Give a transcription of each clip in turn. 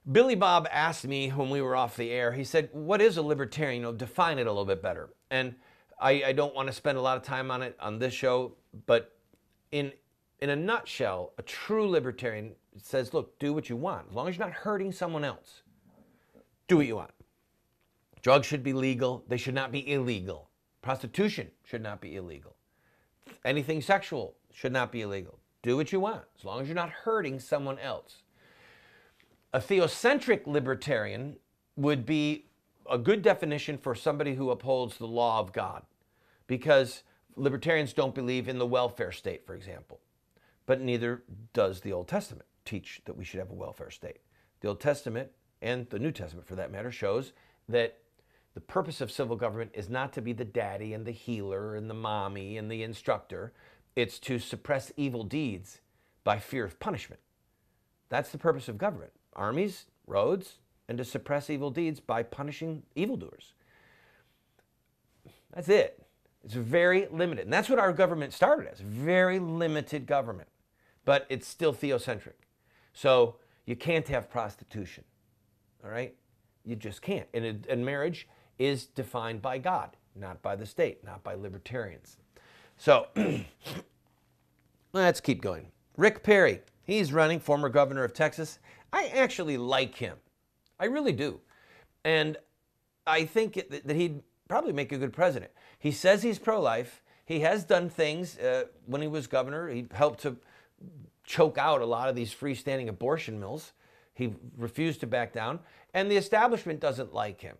Billy Bob asked me when we were off the air, he said, what is a libertarian? Define it a little bit better. And I don't want to spend a lot of time on it on this show, but in a nutshell, a true libertarian says, look, do what you want. As long as you're not hurting someone else, do what you want. Drugs should be legal. They should not be illegal. Prostitution should not be illegal. Anything sexual should not be illegal. Do what you want, as long as you're not hurting someone else. A theocentric libertarian would be a good definition for somebody who upholds the law of God, because libertarians don't believe in the welfare state, for example. But neither does the Old Testament teach that we should have a welfare state. The Old Testament, and the New Testament for that matter, shows that the purpose of civil government is not to be the daddy and the healer and the mommy and the instructor. It's to suppress evil deeds by fear of punishment. That's the purpose of government. Armies, roads, and to suppress evil deeds by punishing evildoers. That's it. It's very limited. And that's what our government started as, very limited government. But it's still theocentric. So you can't have prostitution, all right? You just can't. And marriage is defined by God, not by the state, not by libertarians. So let's keep going. Rick Perry, he's running, former governor of Texas. I actually like him. I really do. And I think that he'd probably make a good president. He says he's pro-life. He has done things when he was governor. He helped to choke out a lot of these freestanding abortion mills. He refused to back down. And the establishment doesn't like him.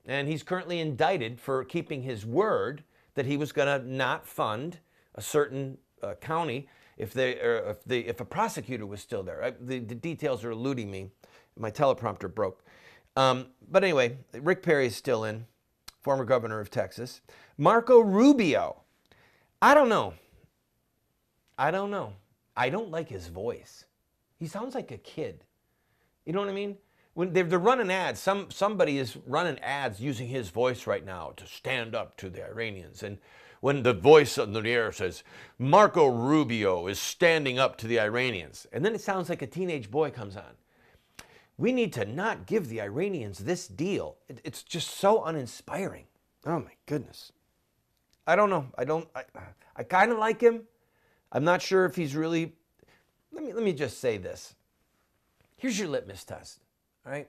And he's currently indicted for keeping his word that he was going to not fund a certain county if a prosecutor was still there. The details are eluding me. My teleprompter broke. But anyway, Rick Perry is still in, former governor of Texas. Marco Rubio. I don't know. I don't like his voice. He sounds like a kid. You know what I mean? When they're running ads, somebody is running ads using his voice right now to stand up to the Iranians. And when the voice on the air says, Marco Rubio is standing up to the Iranians, and then it sounds like a teenage boy comes on. We need to not give the Iranians this deal. It's just so uninspiring. Oh my goodness. I don't know. I kind of like him. I'm not sure if he's really, let me just say this. Here's your litmus test, all right?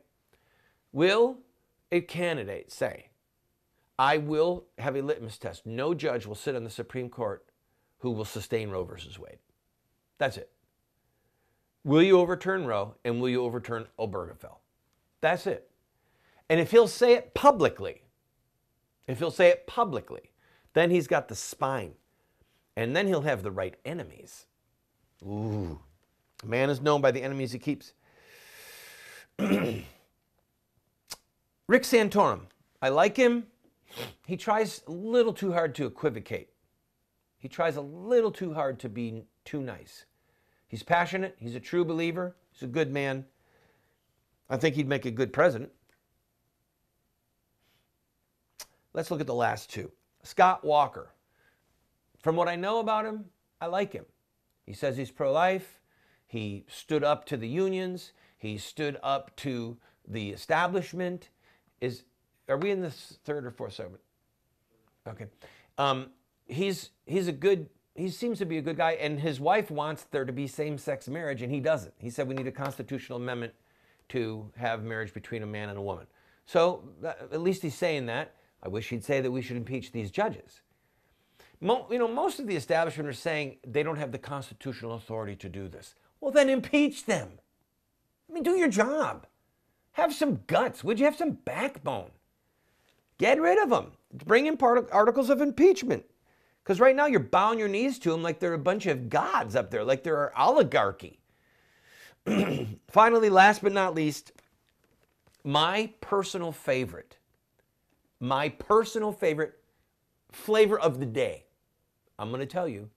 Will a candidate say, I will have a litmus test. No judge will sit on the Supreme Court who will sustain Roe versus Wade. That's it. Will you overturn Roe, and will you overturn Obergefell? That's it. And if he'll say it publicly, then he's got the spine. And then he'll have the right enemies. Ooh. A man is known by the enemies he keeps. Rick Santorum. I like him. He tries a little too hard to equivocate. He tries a little too hard to be too nice. He's passionate. He's a true believer. He's a good man. I think he'd make a good president. Let's look at the last two. Scott Walker. From what I know about him, I like him. He says he's pro-life. He stood up to the unions. He stood up to the establishment. Are we in the third or fourth segment? Okay. He seems to be a good guy, and his wife wants there to be same-sex marriage, and he doesn't. He said we need a constitutional amendment to have marriage between a man and a woman. So at least he's saying that. I wish he'd say that we should impeach these judges. Most of the establishment are saying they don't have the constitutional authority to do this. Well, then impeach them. I mean, do your job. Have some guts. Would you have some backbone? Get rid of them. Bring in articles of impeachment. Because right now you're bowing your knees to them like they're a bunch of gods up there, like they're an oligarchy. Finally, last but not least, my personal favorite flavor of the day. I'm going to tell you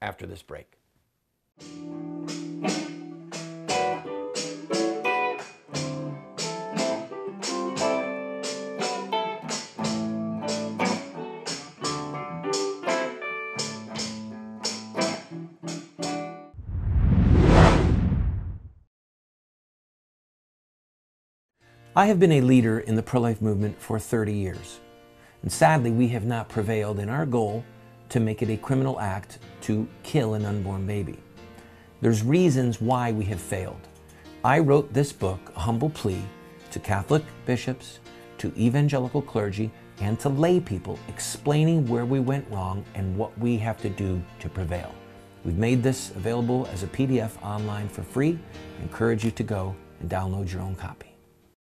after this break. I have been a leader in the pro-life movement for 30 years, and sadly we have not prevailed in our goal to make it a criminal act to kill an unborn baby. There's reasons why we have failed. I wrote this book, A Humble Plea, to Catholic bishops, to evangelical clergy, and to lay people, explaining where we went wrong and what we have to do to prevail. We've made this available as a PDF online for free. I encourage you to go and download your own copy.